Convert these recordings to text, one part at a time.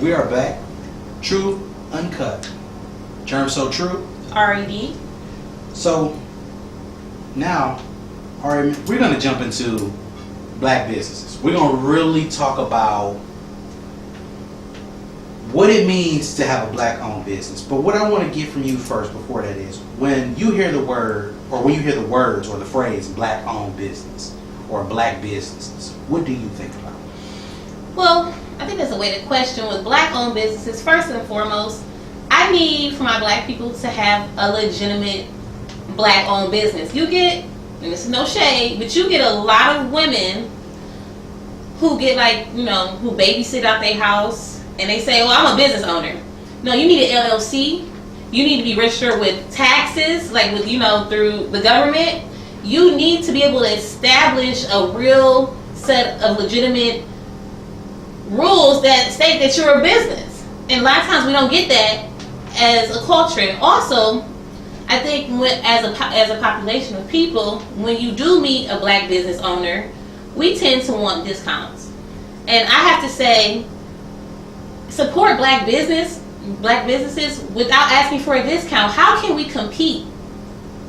We are back. Tru Uncut. Jerm So Tru. Ari D. So now, Ari, we're going to jump into black businesses. We're going to really talk about what it means to have a black-owned business. But what I want to get from you first, before that, is when you hear the word, or when you hear the words or the phrase "black-owned business" or "black businesses," what do you think about? Well, I think that's a way to question. With black-owned businesses, first and foremost, I need for my black people to have a legitimate black-owned business. You get, and this is no shade, but you get a lot of women who get who babysit out their house. And they say, well, I'm a business owner. No, you need an LLC. You need to be registered with taxes, through the government. You need to be able to establish a real set of legitimate rules that state that you're a business. And a lot of times we don't get that as a culture. And also, I think as a population of people, when you do meet a black business owner, we tend to want discounts. And I have to say, support black businesses without asking for a discount. How can we compete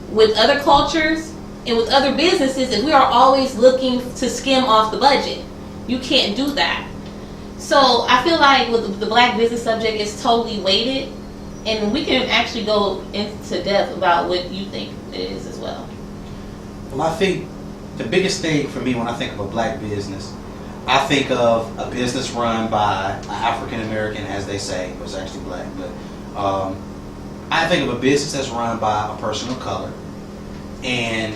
with other cultures and with other businesses if we are always looking to skim off the budget? You can't do that. So I feel like with the black business subject, it's totally weighted, and we can actually go into depth about what you think it is as well. Well, I think the biggest thing for me when I think of a black business, I think of a business run by an African American, as they say, but it's actually black. But I think of a business that's run by a person of color, and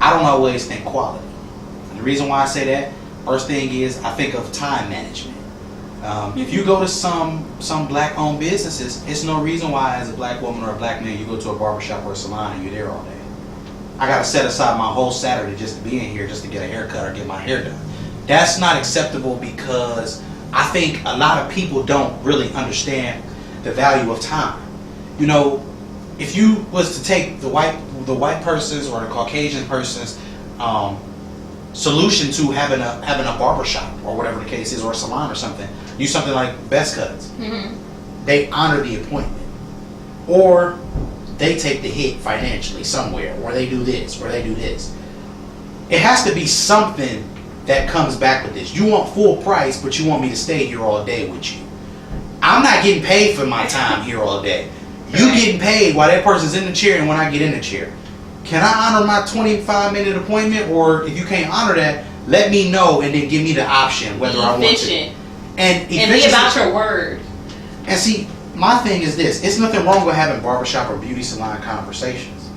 I don't always think quality. And the reason why I say that, first thing is I think of time management. If you go to some black-owned businesses, it's no reason why, as a black woman or a black man, you go to a barbershop or a salon and you're there all day. I got to set aside my whole Saturday just to be in here, just to get a haircut or get my hair done. That's not acceptable, because I think a lot of people don't really understand the value of time. If you was to take the white person's or the Caucasian person's solution to having a barbershop or whatever the case is, or a salon or something, use something like Best Cuts. Mm-hmm. They honor the appointment, or they take the hit financially somewhere, or they do this, or they do this. It has to be something that comes back with this. You want full price, but you want me to stay here all day with you. I'm not getting paid for my time here all day. You getting paid while that person's in the chair and when I get in the chair. Can I honor my 25-minute appointment? Or if you can't honor that, let me know and then give me the option whether I want to. And be about your word. And see, my thing is this. It's nothing wrong with having barbershop or beauty salon conversations.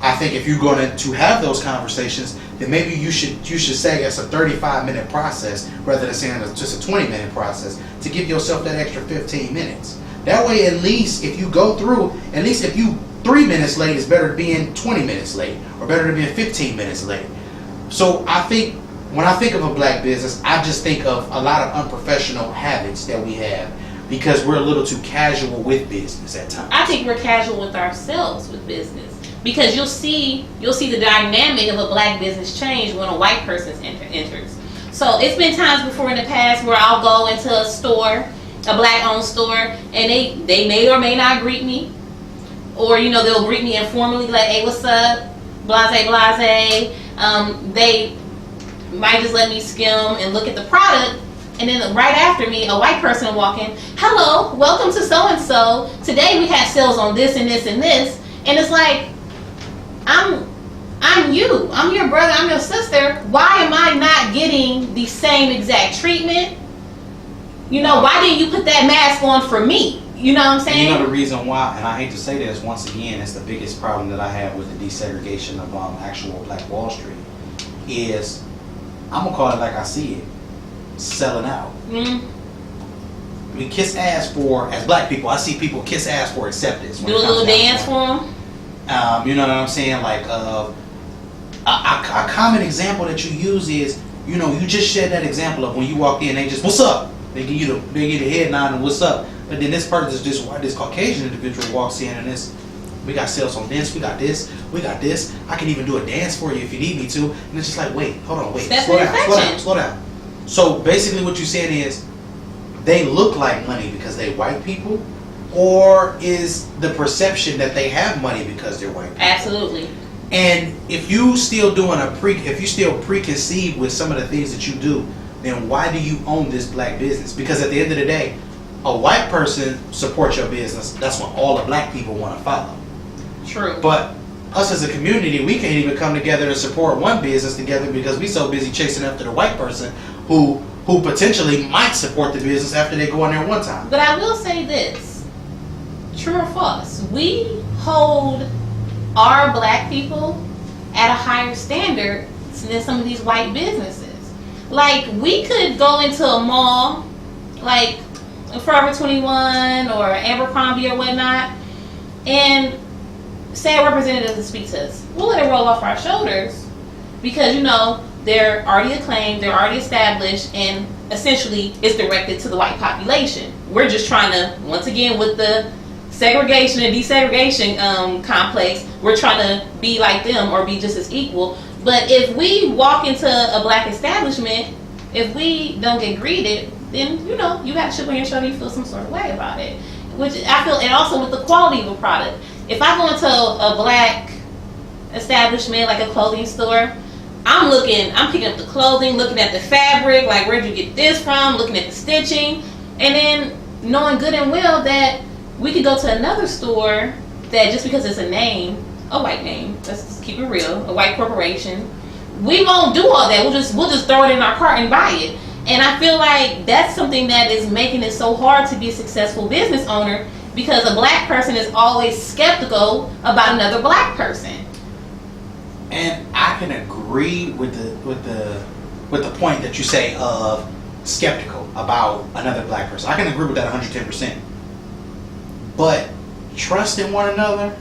I think if you're going to have those conversations, then maybe you should say it's a 35-minute process rather than saying it's just a 20-minute process, to give yourself that extra 15 minutes. That way, at least if you go through, at least if you 3 minutes late, it's better than being 20 minutes late, or better than being 15 minutes late. So I think when I think of a black business, I just think of a lot of unprofessional habits that we have, because we're a little too casual with business at times. I think we're casual with ourselves with business. Because you'll see the dynamic of a black business change when a white person enters. So it's been times before in the past where I'll go into a store, a black-owned store, and they may or may not greet me, or they'll greet me informally, like, "Hey, what's up? Blase, blase." They might just let me skim and look at the product, and then right after me, a white person will walk in. "Hello, welcome to so and so. Today we have sales on this and this and this," and it's like, I'm you. I'm your brother. I'm your sister. Why am I not getting the same exact treatment? Why didn't you put that mask on for me? You know what I'm saying? And the reason why, and I hate to say this, once again, it's the biggest problem that I have with the desegregation of actual Black Wall Street, is, I'm going to call it like I see it, selling out. Mm-hmm. We kiss ass for, as black people, I see people kiss ass for acceptance. Do a little dance for them. You know what I'm saying? Like, a common example that you use is, you just shared that example of when you walked in, they just, "What's up?" They give you the head nod and "What's up?" But then this person, this Caucasian individual walks in and we got sales on this, we got this, I can even do a dance for you if you need me to. And it's just like, wait, hold on, wait, slow down. So basically what you're saying is, they look like money because they white people, or is the perception that they have money because they're white people? Absolutely. And if you still if you still preconceived with some of the things that you do, then why do you own this black business? Because at the end of the day, a white person supports your business. That's what all the black people want to follow. True. But us as a community, we can't even come together and support one business together because we so busy chasing after the white person who potentially might support the business after they go in there one time. But I will say this, true or false, we hold our black people at a higher standard than some of these white businesses. Like, we could go into a mall, like Forever 21 or Abercrombie or whatnot, and say a representative to speak to us. We'll let it roll off our shoulders because, you know, they're already acclaimed, they're already established, and essentially it's directed to the white population. We're just trying to, once again, with the segregation and desegregation complex, we're trying to be like them or be just as equal. But if we walk into a black establishment, if we don't get greeted, then, you know, you got to chip on your shoulder, you feel some sort of way about it. Which I feel, and also with the quality of a product. If I go into a black establishment, like a clothing store, I'm picking up the clothing, looking at the fabric, like where'd you get this from, looking at the stitching, and then knowing good and well that we could go to another store that just because it's a name, a white name, let's just keep it real, a white corporation, we won't do all that. We'll just throw it in our cart and buy it. And I feel like that's something that is making it so hard to be a successful business owner, because a black person is always skeptical about another black person. And I can agree with the point that you say of skeptical about another black person. I can agree with that 110%. But trust in one another,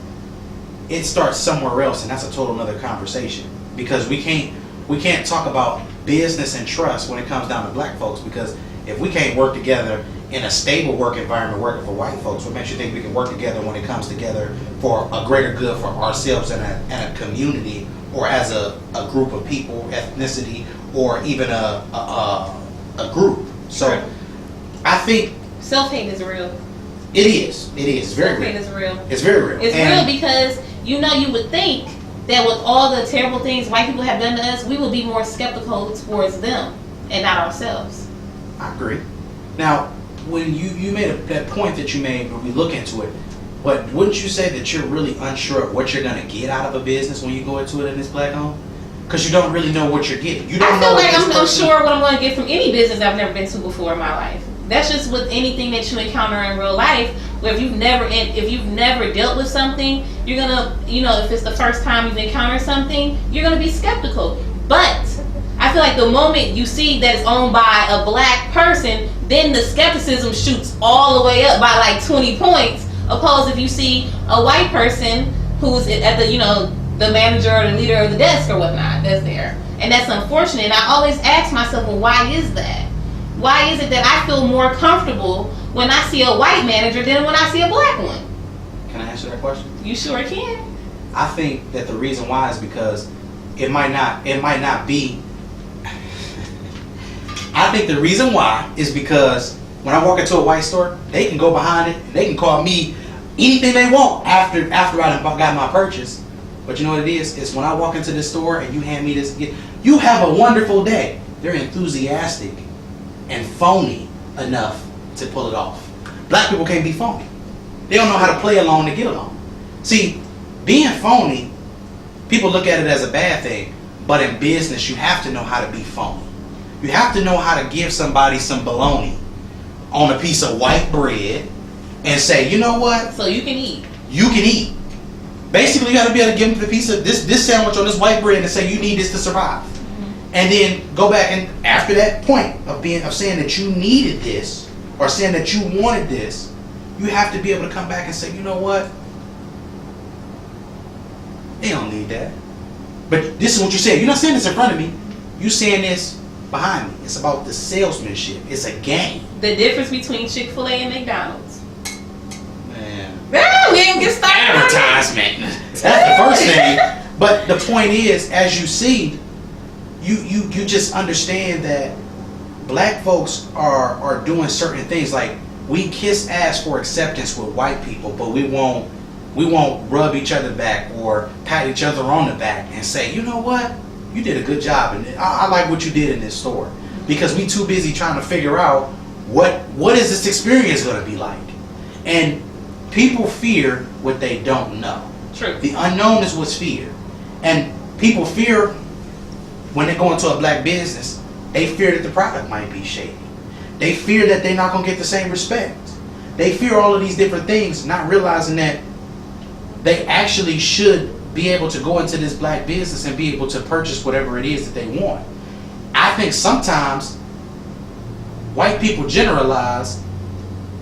it starts somewhere else, and that's a total another conversation. Because we can't talk about business and trust when it comes down to black folks, because if we can't work together in a stable work environment working for white folks, what makes you think we can work together when it comes together for a greater good for ourselves and a community, or as a group of people, ethnicity, or even a group? So I think self-hate is real. It is. It's very real. Self-hate is real. It's very real. It's real because, you know, you would think that with all the terrible things white people have done to us, we would be more skeptical towards them and not ourselves. I agree. Now, when you made that point that you made when we look into it, but wouldn't you say that you're really unsure of what you're going to get out of a business when you go into it in this black home? Because you don't really know what you're getting. You don't know. I feel like I'm sure what I'm going to get from any business I've never been to before in my life. That's just with anything that you encounter in real life. Where if you've never dealt with something, you're gonna, you know, if it's the first time you've encountered something, you're gonna be skeptical. But I feel like the moment you see that it's owned by a black person, then the skepticism shoots all the way up by like 20 points. Opposed if you see a white person who's at the, you know, the manager or the leader of the desk or whatnot that's there, and that's unfortunate. And I always ask myself, well, why is that? Why is it that I feel more comfortable when I see a white manager than when I see a black one? Can I answer that question? You sure can. I think that the reason why is because it might not be. I think the reason why is because when I walk into a white store, they can go behind it and they can call me anything they want after I got my purchase. But you know what it is? It's when I walk into the store and you hand me this, you have a wonderful day. They're enthusiastic and phony enough to pull it off. Black people can't be phony. They don't know how to play along to get along. See, being phony, people look at it as a bad thing, but in business you have to know how to be phony. You have to know how to give somebody some bologna on a piece of white bread and say, you know what? So you can eat. You can eat. Basically, you got to be able to give them the piece of this sandwich on this white bread and say you need this to survive. And then go back and after that point of saying that you needed this or saying that you wanted this, you have to be able to come back and say, you know what? They don't need that. But this is what you're saying. You're not saying this in front of me. You're saying this behind me. It's about the salesmanship. It's a game. The difference between Chick-fil-A and McDonald's. Man. We ain't get started. Advertisement. That's the first thing. But the point is, as you see, you just understand that black folks are doing certain things. Like, we kiss ass for acceptance with white people, but we won't rub each other back or pat each other on the back and say, you know what, you did a good job, and I like what you did in this store, because we too busy trying to figure out what is this experience going to be like. And people fear what they don't know. True. The unknown is what's feared. And people fear when they go into a black business, they fear that the product might be shady. They fear that they're not going to get the same respect. They fear all of these different things, not realizing that they actually should be able to go into this black business and be able to purchase whatever it is that they want. I think sometimes white people generalize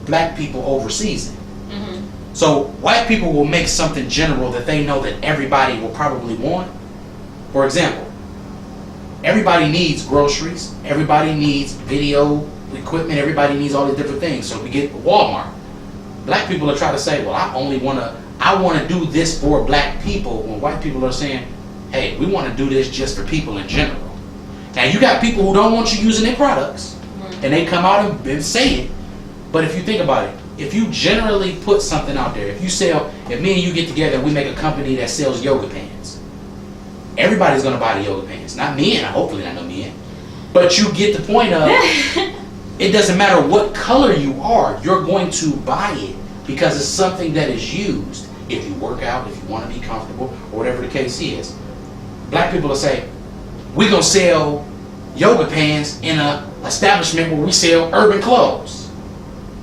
black people overseas. Mm-hmm. So white people will make something general that they know that everybody will probably want. For example, everybody needs groceries, everybody needs video equipment, everybody needs all these different things. So we get Walmart. Black people are trying to say, well, I want to do this for black people, when white people are saying, hey, we want to do this just for people in general. Now, you got people who don't want you using their products, and they come out and say it. But if you think about it, if you generally put something out there, if me and you get together and we make a company that sells yoga pants, everybody's going to buy the yoga pants. Not men, hopefully not no men. But you get the point of, it doesn't matter what color you are, you're going to buy it because it's something that is used. If you work out, if you want to be comfortable, or whatever the case is. Black people will say, we're going to sell yoga pants in an establishment where we sell urban clothes.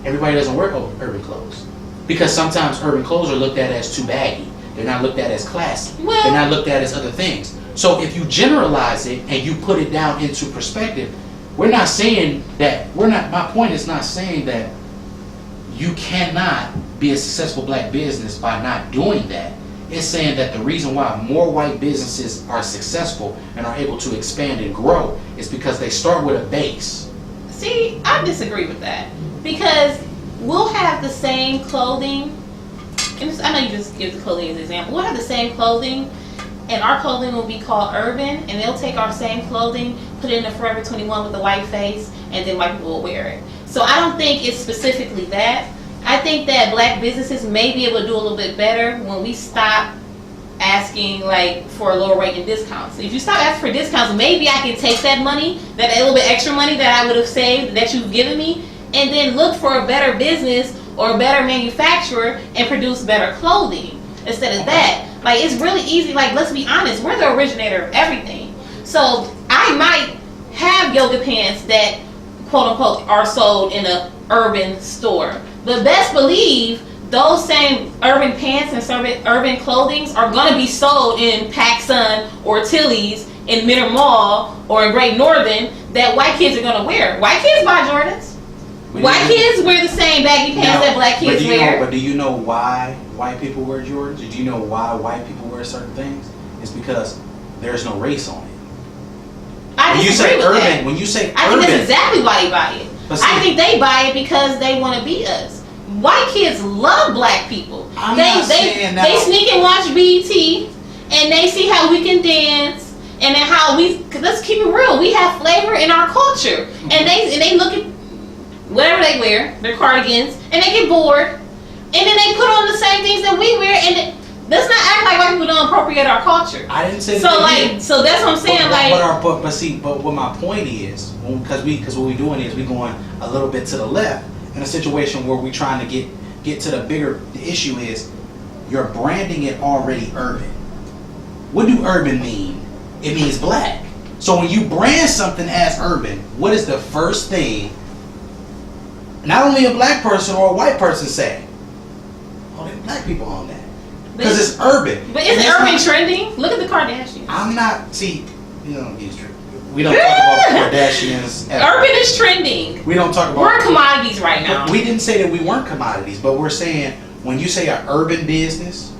Everybody doesn't wear urban clothes. Because sometimes urban clothes are looked at as too baggy. They're not looked at as classy. Well, they're not looked at as other things. So if you generalize it and you put it down into perspective, my point is not saying that you cannot be a successful black business by not doing that. It's saying that the reason why more white businesses are successful and are able to expand and grow is because they start with a base. See, I disagree with that. Because we'll have the same clothing, and I know you just give the clothing as an example. We'll have the same clothing, and our clothing will be called urban, and they'll take our same clothing, put it in a Forever 21 with the white face, and then white people will wear it. So I don't think it's specifically that. I think that black businesses may be able to do a little bit better when we stop asking for a lower rate in discounts. If you stop asking for discounts, maybe I can take that money, that a little bit extra money that I would have saved, that you've given me, and then look for a better business or a better manufacturer and produce better clothing instead of that. It's really easy. Let's be honest, we're the originator of everything. So I might have yoga pants that quote unquote are sold in a urban store, but best believe those same urban pants and urban clothing are going to be sold in PacSun or Tilly's in Mitter Mall or in Great Northern that white kids are going to wear. White kids buy Jordans. White kids wear the same baggy pants that black kids wear. But do you know why white people wear Jordans? Do you know why white people wear certain things? It's because there's no race on it. I disagree with that. When you say I think that's exactly why they buy it. See, I think they buy it because they want to be us. White kids love black people. They sneak and watch BET, and they see how we can dance, and then how let's keep it real. We have flavor in our culture, and they look at whatever they wear, their cardigans, and they get bored, and then they put on the same things that we wear, and let's not act like white people don't appropriate our culture. I didn't say so. So that's what I'm saying. But what my point is, because what we're doing is we're going a little bit to the left in a situation where we're trying to get to the issue is you're branding it already urban. What do urban mean? It means black. So when you brand something as urban, what is the first thing not only a black person or a white person say? Oh, there's black people on that. Because it's urban. But is urban trending? Look at the Kardashians. We don't talk about Kardashians. Urban is trending. We don't talk about... We're commodities right now. We didn't say that we weren't commodities, but we're saying when you say an urban business,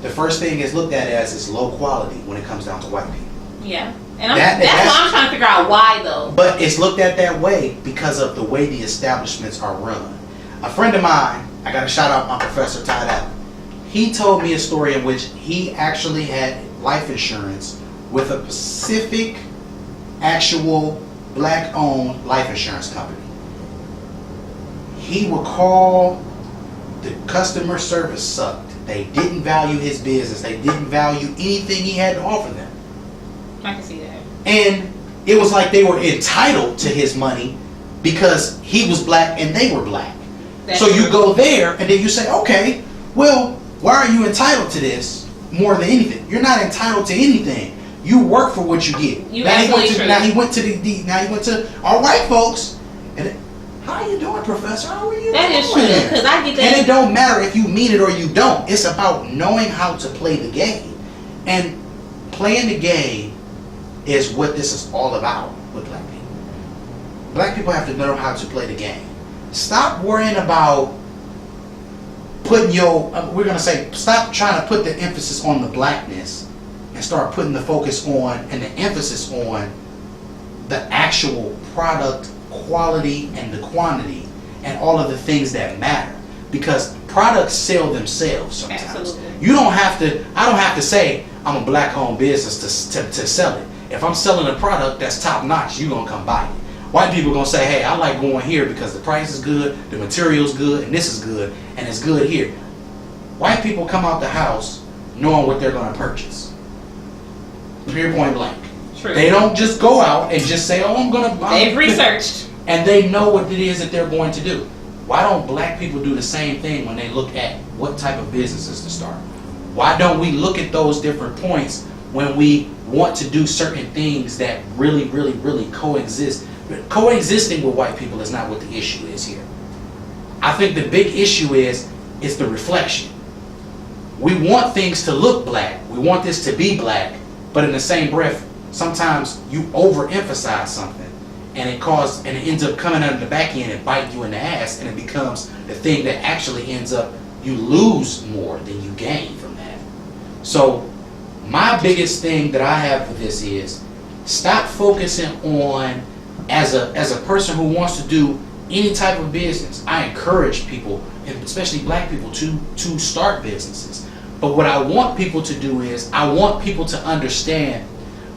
the first thing is looked at as is low quality when it comes down to white people. Yeah. And that's why I'm trying to figure out why, though. But it's looked at that way because of the way the establishments are run. A friend of mine, I got to shout out my professor, Todd Allen. He told me a story in which he actually had life insurance with a specific, actual black-owned life insurance company. He would call, the customer service sucked. They didn't value his business. They didn't value anything he had to offer them. I can see that. And it was like they were entitled to his money because he was black and they were black. That's so you true. go there and then you say, okay, well, why are you entitled to this more than anything? You're not entitled to anything. You work for what you get. You now he went to true. now he went to our white folks. And how are you doing, Professor? How are you That doing? is true, because I get that. And it don't matter if you mean it or you don't. It's about knowing how to play the game. And playing the game is what this is all about with black people. Black people have to know how to play the game. Stop worrying about putting stop trying to put the emphasis on the blackness and start putting the focus on and the emphasis on the actual product quality and the quantity and all of the things that matter, because products sell themselves sometimes. Absolutely. I don't have to say I'm a black owned business to sell it. If I'm selling a product that's top notch, you're gonna come buy it. White people gonna say, hey, I like going here because the price is good, the material's good, and this is good, and it's good here. White people come out the house knowing what they're gonna purchase. Period, point blank. True. They don't just go out and just say, oh, I'm gonna buy. They've researched. And they know what it is that they're going to do. Why don't black people do the same thing when they look at what type of businesses to start? Why don't we look at those different points when we want to do certain things that really, really, really coexist? But coexisting with white people is not what the issue is here. I think the big issue is the reflection. We want things to look black. We want this to be black, but in the same breath, sometimes you overemphasize something and it ends up coming out of the back end and biting you in the ass, and it becomes the thing that actually ends up you lose more than you gain from that. So my biggest thing that I have for this is stop focusing on, as a person who wants to do any type of business, I encourage people, and especially black people, to start businesses. But what I want people to do is I want people to understand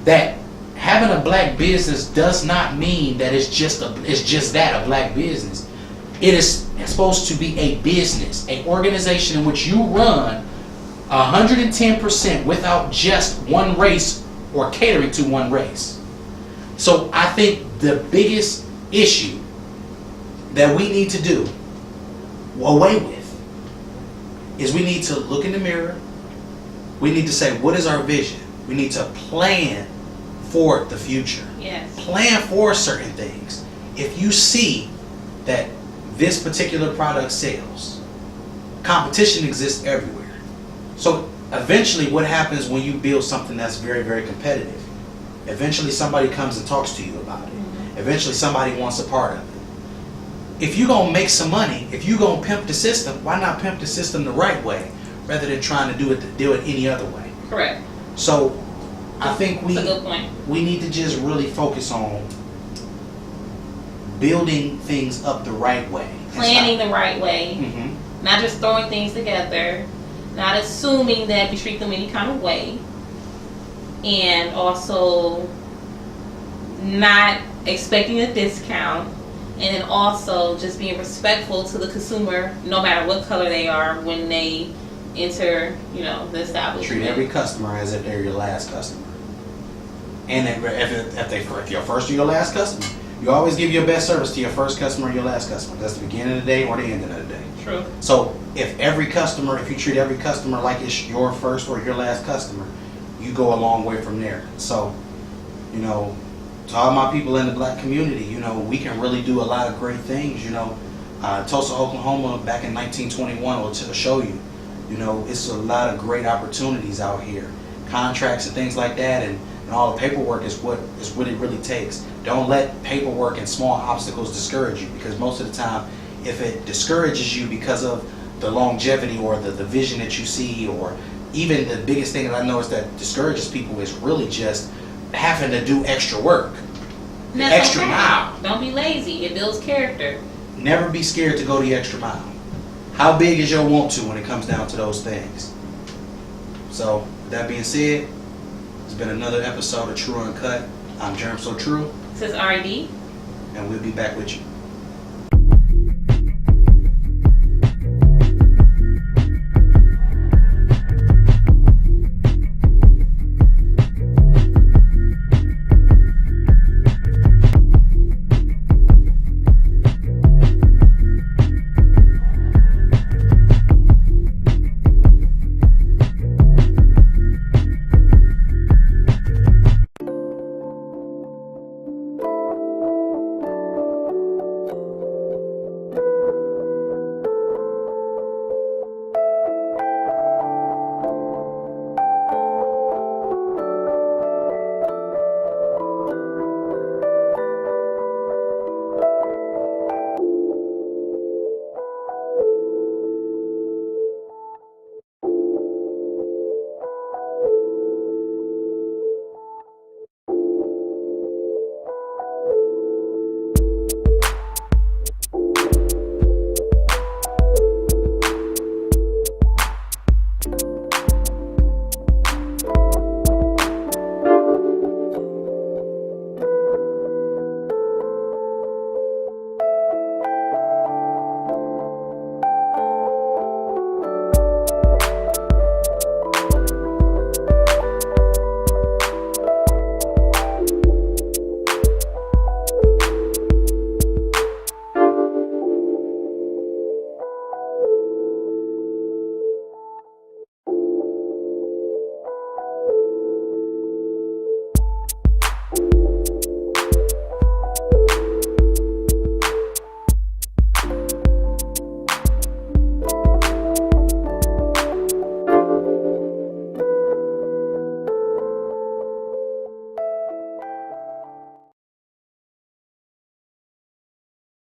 that having a black business does not mean that it's just that, a black business. It is supposed to be a business, an organization in which you run 110% without just one race or catering to one race. So I think the biggest issue that we need to do away with is we need to look in the mirror. We need to say, what is our vision? We need to plan for the future. Yes. Plan for certain things. If you see that this particular product sells, competition exists everywhere. So eventually what happens when you build something that's very, very competitive? Eventually somebody comes and talks to you about it. Mm-hmm. Eventually somebody wants a part of it. If you're going to make some money, if you're going to pimp the system, why not pimp the system the right way rather than trying to do it any other way? Correct. So I think That's a good point. we need to just really focus on building things up the right way. Planning the right way. Mm-hmm. Not just throwing things together. Not assuming that we treat them any kind of way. And also not expecting a discount. And then also just being respectful to the consumer, no matter what color they are, when they enter, the establishment. Treat every customer as if they're your last customer. And if you're first or your last customer, you always give your best service to your first customer or your last customer. That's the beginning of the day or the end of the day. True. So if you treat every customer like it's your first or your last customer, you go a long way from there. So, to all my people in the black community, we can really do a lot of great things. Tulsa, Oklahoma, back in 1921 will show you, it's a lot of great opportunities out here. Contracts and things like that, and all the paperwork is what it really takes. Don't let paperwork and small obstacles discourage you, because most of the time, if it discourages you because of the longevity or the vision that you see, or even the biggest thing that I know is that discourages people is really just having to do extra work. Extra mile. Don't be lazy. It builds character. Never be scared to go the extra mile. How big is your want to when it comes down to those things? So, with that being said, it's been another episode of Tru Uncut. I'm Jerm So Tru. This is Ari D. and we'll be back with you.